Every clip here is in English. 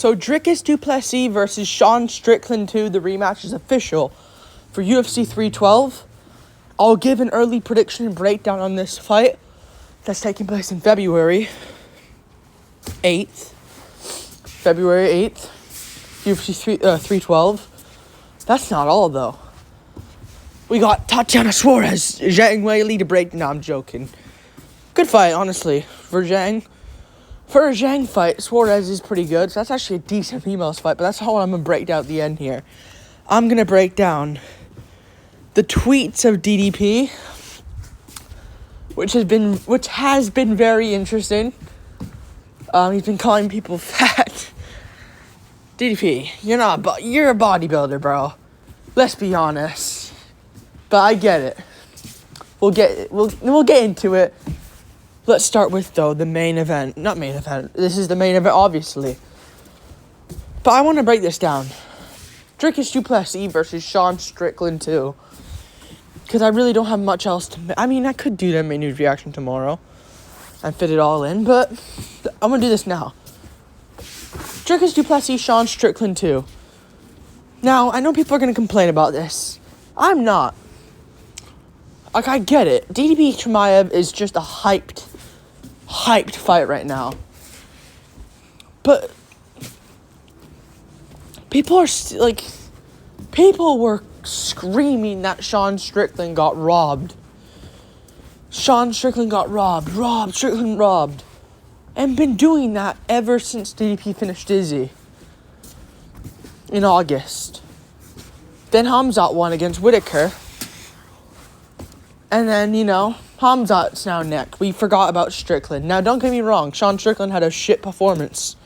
So Dricus du Plessis versus Sean Strickland 2, the rematch is official for UFC 312. I'll give an early prediction and breakdown on this fight that's taking place in February 8th. February 8th, UFC 312. That's not all, though. We got Tatiana Suarez, Zhang Weili to break. No, I'm joking. Good fight, honestly, for Zhang. For a Zhang fight, Suarez is pretty good. So that's actually a decent females fight, but that's how I'm going to break down at the end here. I'm going to break down the tweets of DDP, which has been very interesting. He's been calling people fat. DDP, you're a bodybuilder, bro. Let's be honest. But I get it. We'll get into it. Let's start with, though, the main event. Not main event. This is the main event, obviously. But I want to break this down. Dricus du Plessis versus Sean Strickland 2. Because I really don't have much else to... I could do the main news reaction tomorrow and fit it all in, but I'm going to do this now. Dricus du Plessis, Sean Strickland 2. Now, I know people are going to complain about this. I'm not. I get it. DDP Chimaev is just a hyped fight right now. But people are people were screaming that Sean Strickland got robbed. Sean Strickland got robbed. Strickland robbed. And been doing that ever since DDP finished Izzy in August. Then Hamzat won against Whitaker. And then, Hamzat's now neck. We forgot about Strickland. Now, don't get me wrong. Sean Strickland had a shit performance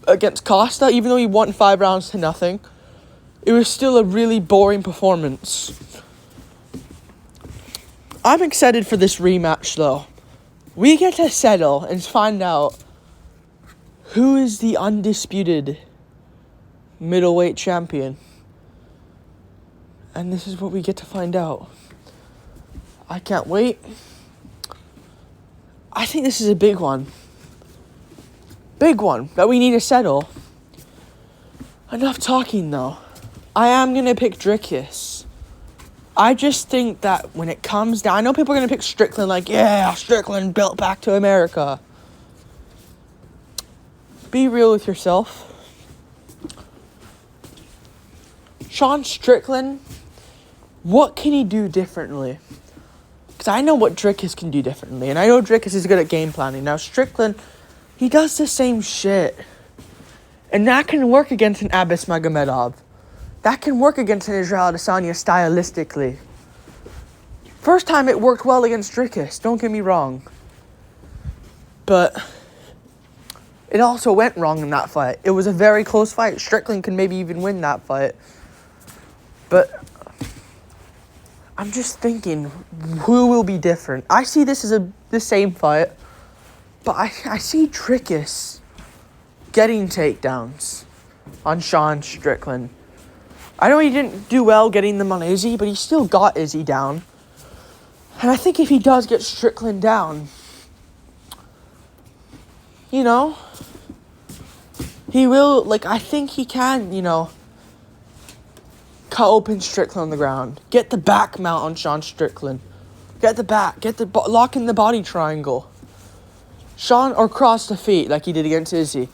against Costa. Even though he won 5 rounds to nothing, it was still a really boring performance. I'm excited for this rematch, though. We get to settle and find out who is the undisputed middleweight champion. And this is what we get to find out. I can't wait. I think this is a big one. Big one that we need to settle. Enough talking, though. I am going to pick Dricus. I just think that when it comes down... I know people are going to pick Strickland Strickland built back to America. Be real with yourself. Sean Strickland, what can he do differently? Because I know what Dricus can do differently. And I know Dricus is good at game planning. Now, Strickland, he does the same shit. And that can work against an Abbas Magomedov. That can work against an Israel Adesanya stylistically. First time it worked well against Dricus. Don't get me wrong. But it also went wrong in that fight. It was a very close fight. Strickland can maybe even win that fight. But I'm just thinking, who will be different? I see this as the same fight, but I see Dricus getting takedowns on Sean Strickland. I know he didn't do well getting them on Izzy, but he still got Izzy down. And I think if he does get Strickland down, he will, I think he can, cut open Strickland on the ground. Get the back mount on Sean Strickland. Get the back. Lock in the body triangle. Or cross the feet like he did against Izzy.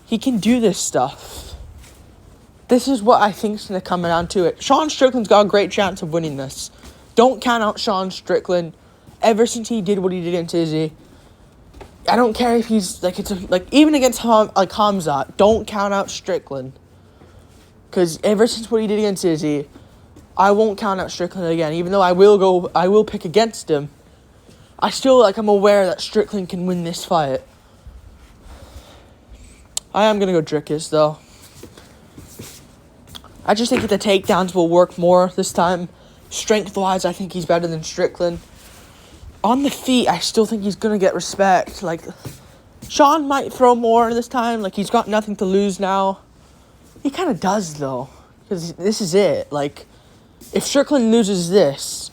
He can do this stuff. This is what I think is going to come down to it. Sean Strickland's got a great chance of winning this. Don't count out Sean Strickland. Ever since he did what he did against Izzy, I don't care if he's even against Hamzat. Don't count out Strickland. Because ever since what he did against Izzy, I won't count out Strickland again. Even though I will pick against him. I still, I'm aware that Strickland can win this fight. I am going to go Dricus, though. I just think that the takedowns will work more this time. Strength-wise, I think he's better than Strickland. On the feet, I still think he's going to get respect. Sean might throw more this time. He's got nothing to lose now. He kind of does, though. Because this is it. If Strickland loses this,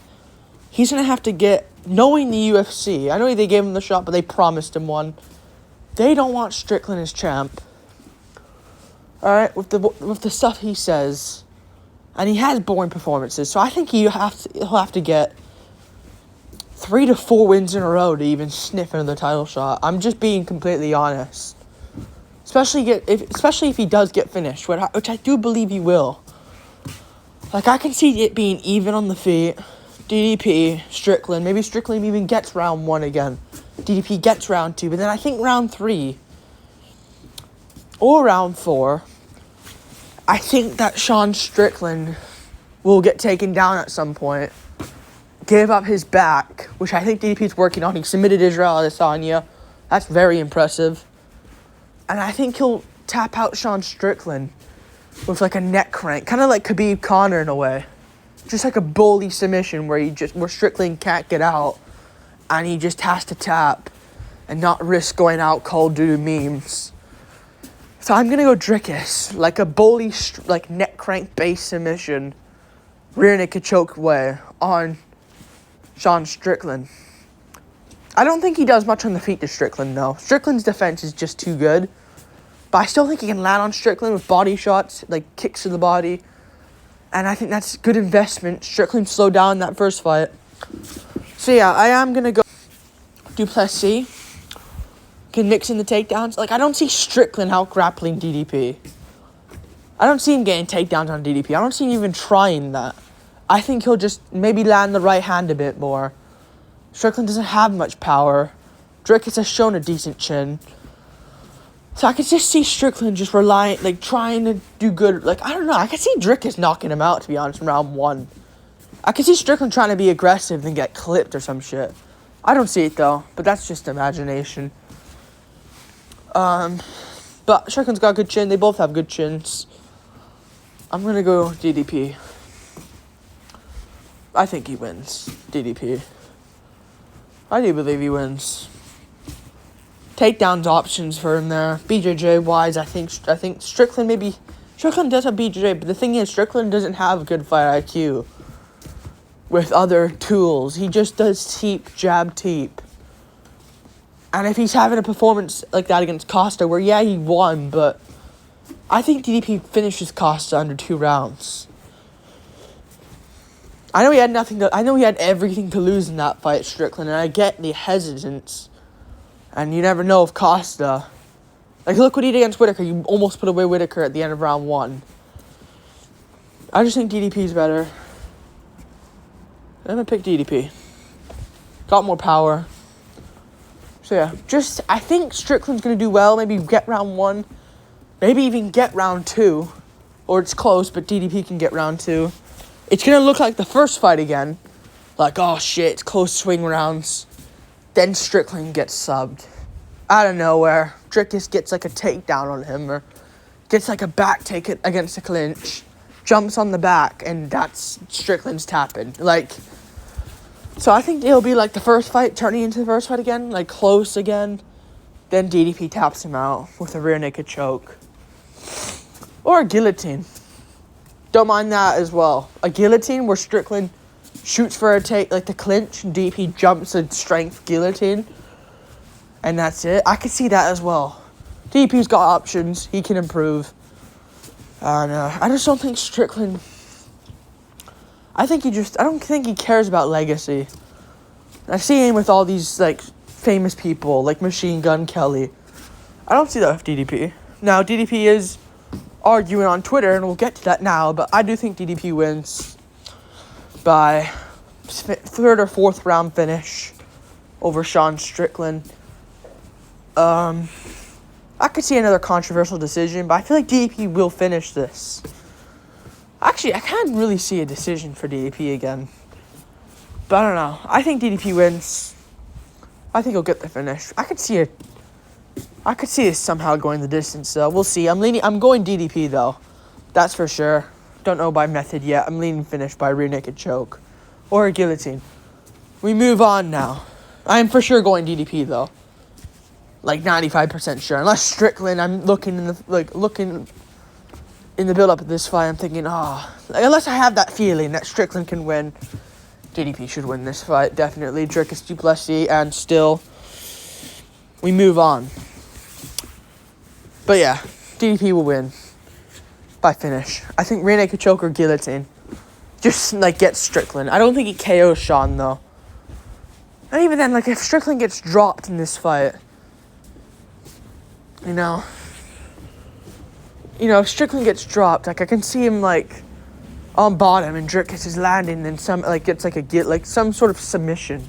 he's going to have to get... Knowing the UFC, I know they gave him the shot, but they promised him one. They don't want Strickland as champ. All right, with the stuff he says, and he has boring performances, so I think he'll have to get 3 to 4 wins in a row to even sniff another title shot. I'm just being completely honest. Especially if he does get finished, which I do believe he will. Like, I can see it being even on the feet. DDP, Strickland. Maybe Strickland even gets round 1 again. DDP gets round 2. But then I think round 3 or round 4, I think that Sean Strickland will get taken down at some point. Give up his back, which I think DDP's working on. He submitted Israel Adesanya. That's very impressive. And I think he'll tap out Sean Strickland with like a neck crank. Kind of like Khabib Conor in a way. Just like a bully submission where Strickland can't get out. And he just has to tap and not risk going out cold due to memes. So I'm going to go Drickus. Like a bully, like neck crank base submission. Rear naked choke way on Sean Strickland. I don't think he does much on the feet to Strickland, though. Strickland's defense is just too good. But I still think he can land on Strickland with body shots, like kicks to the body. And I think that's good investment. Strickland slowed down that first fight. So yeah, I am going to go Plessis. Can mix in the takedowns. Like, I don't see Strickland out grappling DDP. I don't see him getting takedowns on DDP. I don't see him even trying that. I think he'll just maybe land the right hand a bit more. Strickland doesn't have much power. Drickus has shown a decent chin. So I could just see Strickland just relying, like, trying to do good. Like, I don't know. I could see Drickus knocking him out, to be honest, in round 1. I could see Strickland trying to be aggressive and get clipped or some shit. I don't see it, though. But that's just imagination. But Strickland's got a good chin. They both have good chins. I'm going to go DDP. I think he wins. DDP. I do believe he wins. Takedowns options for him there. BJJ wise, I think Strickland maybe... Strickland does have BJJ, but the thing is, Strickland doesn't have good fight IQ with other tools. He just does teep, jab, teep. And if he's having a performance like that against Costa, where, yeah, he won, but I think DDP finishes Costa under 2 rounds. I know he had everything to lose in that fight, Strickland, and I get the hesitance. And you never know if Costa... Like, look what he did against Whitaker. You almost put away Whitaker at the end of round 1. I just think DDP's better. I'm going to pick DDP. Got more power. So, yeah. I think Strickland's going to do well. Maybe get round 1. Maybe even get round 2. Or it's close, but DDP can get round 2. It's going to look like the first fight again. Like, oh, shit, it's close swing rounds. Then Strickland gets subbed. Out of nowhere. Drickus gets like a takedown on him. Or gets like a back take against the clinch. Jumps on the back. And that's Strickland's tapping. Like, so I think it'll be like the first fight turning into the first fight again. Like, close again. Then DDP taps him out with a rear naked choke. Or a guillotine. Don't mind that as well. A guillotine where Strickland shoots for a take, like the clinch, and DDP jumps a strength guillotine. And that's it. I could see that as well. DDP's got options. He can improve. And I just don't think Strickland... I don't think he cares about legacy. I see him with all these, like, famous people, like Machine Gun Kelly. I don't see that with DDP. Now, DDP is arguing on Twitter, and we'll get to that now, but I do think DDP wins by 3rd or 4th round finish over Sean Strickland. I could see another controversial decision, but I feel like DDP will finish this. Actually, I can't really see a decision for DDP again. But I don't know. I think DDP wins. I think he'll get the finish. I could see it somehow going the distance, though. We'll see. I'm going DDP, though. That's for sure. Don't know by method yet. I'm leaning finish by rear naked choke. Or a guillotine. We move on now. I am for sure going DDP, though. Like 95% sure. Unless Strickland, I'm looking in the build-up of this fight, I'm thinking, unless I have that feeling that Strickland can win, DDP should win this fight, definitely. Drickus du Plessis, and still, we move on. But yeah, DDP will win. by finish. I think rear naked choke or guillotine. Just, like, get Strickland. I don't think he KOs Sean, though. And even then, like, if Strickland gets dropped in this fight, you know, if Strickland gets dropped, like, I can see him, like, on bottom and Dricus is landing and some, like, gets, like, some sort of submission.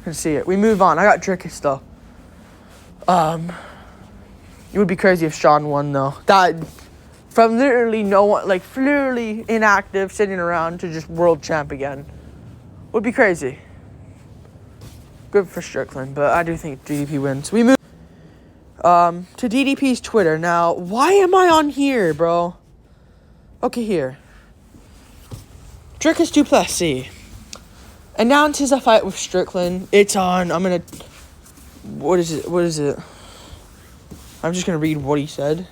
I can see it. We move on. I got Dricus, though. It would be crazy if Sean won, though. That, from literally no one, like, literally inactive, sitting around to just world champ again, would be crazy. Good for Strickland, but I do think DDP wins. We move to DDP's Twitter. Now, why am I on here, bro? Okay, here. Dricus du Plessis announces a fight with Strickland. It's on. What is it? I'm just gonna read what he said.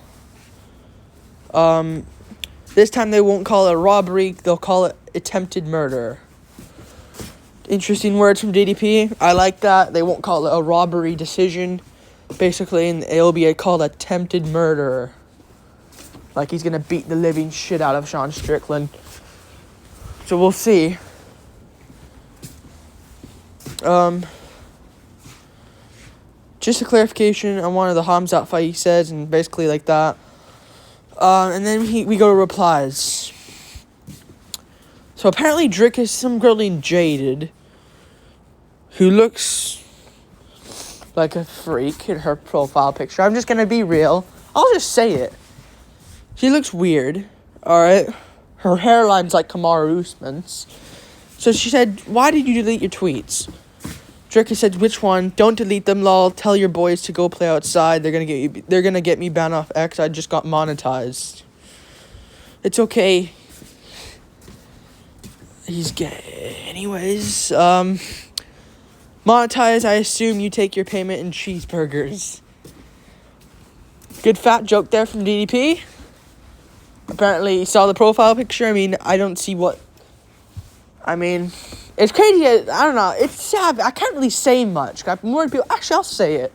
This time they won't call it a robbery. They'll call it attempted murder. Interesting words from DDP. I like that. They won't call it a robbery decision, basically, and it'll be called attempted murder. Like, he's gonna beat the living shit out of Sean Strickland. So we'll see. Just a clarification on one of the Hamzat fight he says, and basically like that. And then we go to replies. So apparently Dricus is some girl named Jaded, who looks like a freak in her profile picture. I'm just gonna be real. I'll just say it. She looks weird, alright? Her hairline's like Kamaru Usman's. So she said, why did you delete your tweets? Dricus said, which one? Don't delete them, lol. Tell your boys to go play outside. They're gonna get me banned off X. I just got monetized. It's okay. He's gay. Anyways, monetize, I assume you take your payment in cheeseburgers. Good fat joke there from DDP. Apparently, he saw the profile picture. I mean, I don't see what... I mean, it's crazy. I don't know. It's sad. I can't really say much. More people... Actually, I'll say it.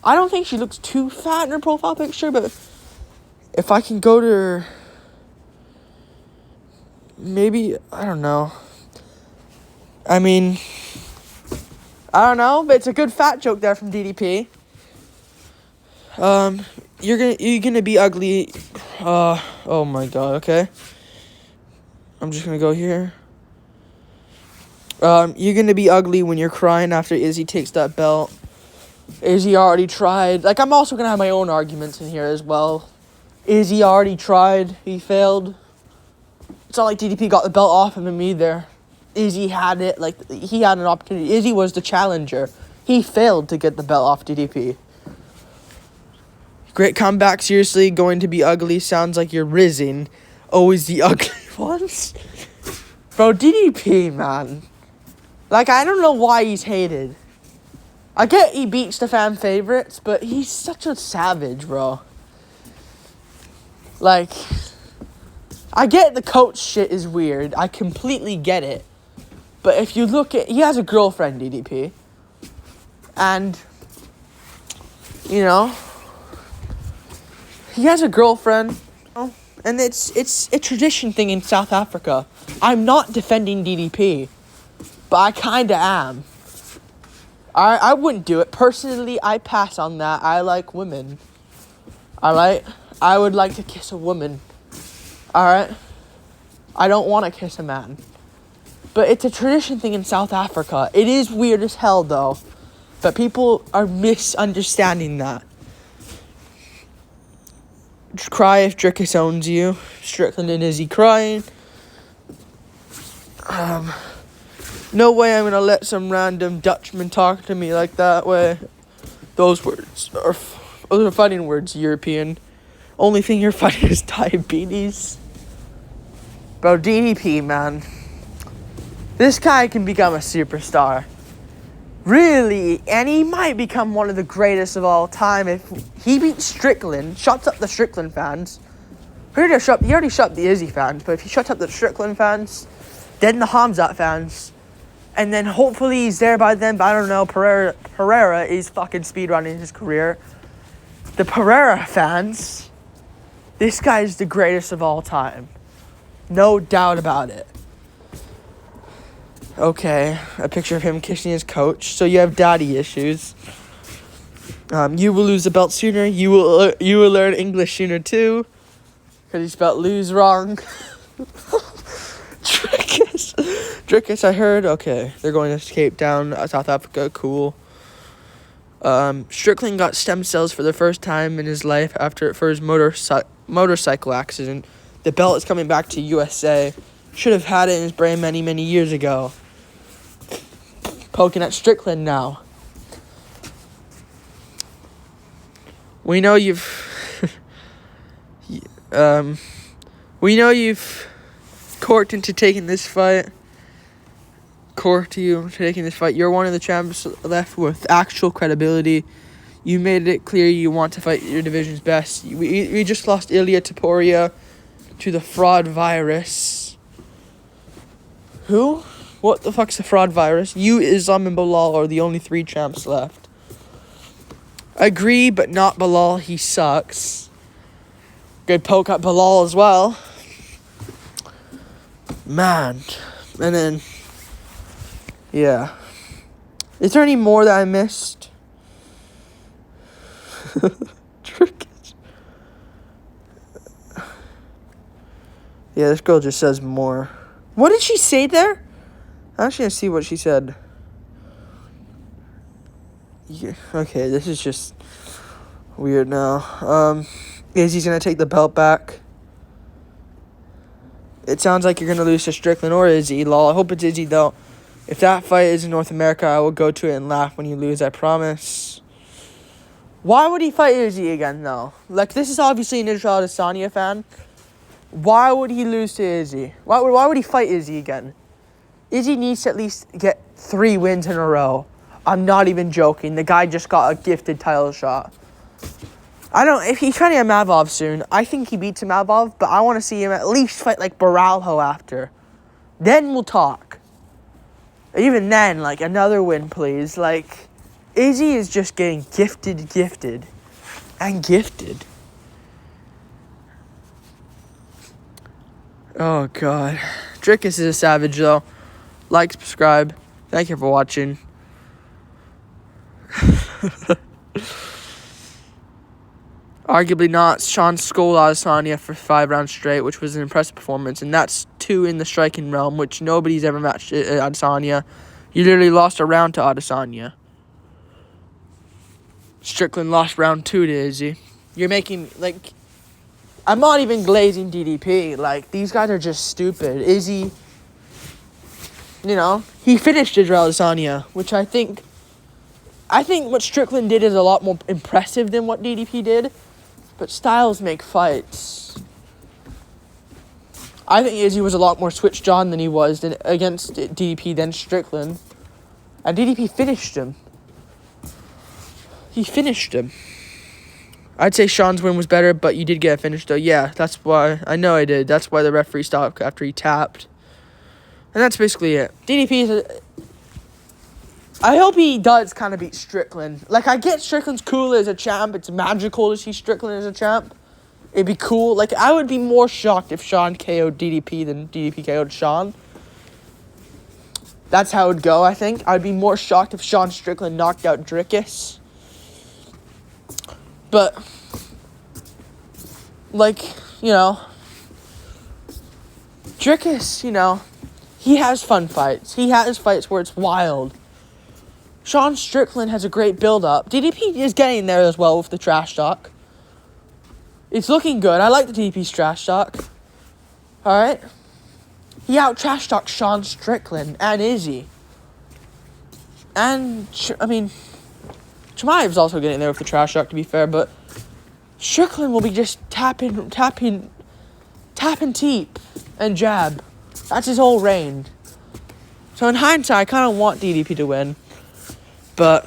I don't think she looks too fat in her profile picture, but if I can go to her... Maybe... I don't know. I mean... I don't know, but it's a good fat joke there from DDP. You're gonna be ugly. Oh my god, okay. I'm just gonna go here. You're gonna be ugly when you're crying after Izzy takes that belt. Izzy already tried. Like, I'm also gonna have my own arguments in here as well. Izzy already tried. He failed. It's not like DDP got the belt off him either. Izzy had it. Like, he had an opportunity. Izzy was the challenger. He failed to get the belt off DDP. Great comeback. Seriously, going to be ugly. Sounds like you're Risen. Always the ugly ones. Bro, DDP, man. Like, I don't know why he's hated. I get he beats the fan favorites, but he's such a savage, bro. Like, I get the coach shit is weird. I completely get it. But if you look at... He has a girlfriend, DDP. And, you know... He has a girlfriend. And it's a tradition thing in South Africa. I'm not defending DDP. But I kinda am. I wouldn't do it. Personally, I pass on that. I like women. Alright? I would like to kiss a woman. Alright? I don't want to kiss a man. But it's a tradition thing in South Africa. It is weird as hell, though. But people are misunderstanding that. Just cry if Dricus owns you. Strickland and Izzy crying. No way I'm going to let some random Dutchman talk to me like that way. Those are fighting words, European. Only thing you're fighting is diabetes. Bro, DDP, man. This guy can become a superstar. Really, and he might become one of the greatest of all time if he beats Strickland, shuts up the Strickland fans. He already shut up the Izzy fans, but if he shuts up the Strickland fans, then the Hamzat fans, and then hopefully he's there by then, but I don't know, Pereira is fucking speedrunning his career. The Pereira fans, This guy is the greatest of all time. No doubt about it. Okay, a picture of him kissing his coach. So you have daddy issues. You will lose the belt sooner. You will learn English sooner too, because you spelled lose wrong. Drickus, I heard. Okay, they're going to Cape Town, South Africa. Cool. Strickland got stem cells for the first time in his life for his motorcycle accident. The belt is coming back to USA. Should have had it in his brain many, many years ago. Poking at Strickland now. We know you've courted into taking this fight. You're one of the champs left with actual credibility. You made it clear you want to fight your division's best. We just lost Ilya Taporia to the fraud virus. Who? What the fuck's the fraud virus? You, Islam, and Bilal are the only 3 champs left. Agree, but not Bilal. He sucks. Good poke at Bilal as well. Man. And then, yeah. Is there any more that I missed? Yeah, this girl just says more. What did she say there? I'm actually going to see what she said. Yeah, okay, this is just weird now. Izzy's going to take the belt back. It sounds like you're going to lose to Strickland or Izzy. Lol, I hope it's Izzy, though. If that fight is in North America, I will go to it and laugh when you lose, I promise. Why would he fight Izzy again, though? Like, this is obviously an Israel Adesanya fan. Why would he lose to Izzy? Why would he fight Izzy again? Izzy needs to at least get 3 wins in a row. I'm not even joking. The guy just got a gifted title shot. If he's trying to get Mavov soon, I think he beats Mavov, but I want to see him at least fight like Baralho after. Then we'll talk. Even then, like, another win, please. Like, Izzy is just getting gifted. Oh, God. Drickus is a savage, though. Like, subscribe. Thank you for watching. Arguably not. Sean schooled Adesanya for 5 rounds straight, which was an impressive performance. And that's 2 in the striking realm, which nobody's ever matched Adesanya. You literally lost a round to Adesanya. Strickland lost round 2 to Izzy. You're making, like... I'm not even glazing DDP. Like, these guys are just stupid. Izzy... You know, he finished Israel Adesanya, which I think what Strickland did is a lot more impressive than what DDP did. But styles make fights. I think Izzy was a lot more switched on than he was against DDP than Strickland. And DDP finished him. He finished him. I'd say Sean's win was better, but you did get a finish, though. Yeah, that's why. I know I did. That's why the referee stopped after he tapped. And that's basically it. DDP is I hope he does kind of beat Strickland. Like, I get Strickland's cool as a champ. It's magical to see Strickland as a champ. It'd be cool. Like, I would be more shocked if Sean KO'd DDP than DDP KO'd Sean. That's how it would go, I think. I'd be more shocked if Sean Strickland knocked out Drickus. But, like, you know, Drickus, you know, he has fun fights. He has fights where it's wild. Sean Strickland has a great build-up. DDP is getting there as well with the trash talk. It's looking good. I like the DDP's trash talk. Alright? He out-trash talked Sean Strickland and Izzy. And, Chimaev's also getting there with the trash talk, to be fair, but Strickland will be just tapping teep and jab. That's his whole reign. So in hindsight, I kind of want DDP to win. But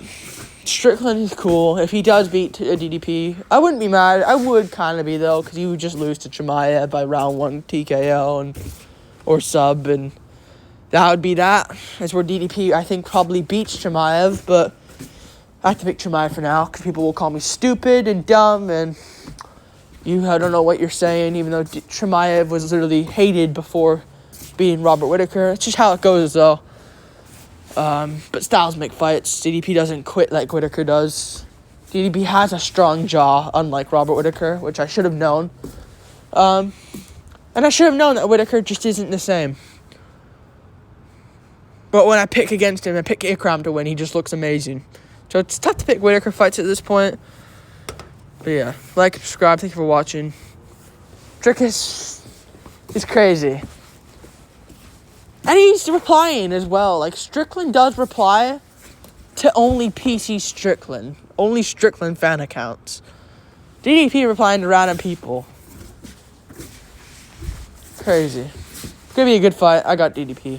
Strickland is cool. If he does beat DDP, I wouldn't be mad. I would kind of be, though, because he would just lose to Chimaev by round 1 TKO or sub, and that would be that. That's where DDP, I think, probably beats Chimaev, but I have to pick Chimaev for now because people will call me stupid and dumb, and I don't know what you're saying, even though Chimaev was literally hated before beating Robert Whittaker. It's just how it goes, though. But styles make fights. DDP doesn't quit like Whittaker does. DDP has a strong jaw, unlike Robert Whittaker, which I should have known. And I should have known that Whittaker just isn't the same. But when I pick against him, I pick Ikram to win. He just looks amazing. So it's tough to pick Whittaker fights at this point. But yeah, like, subscribe. Thank you for watching. Trick is crazy. And he's replying as well. Like, Strickland does reply to only PC Strickland. Only Strickland fan accounts. DDP replying to random people. Crazy. It's going to be a good fight. I got DDP.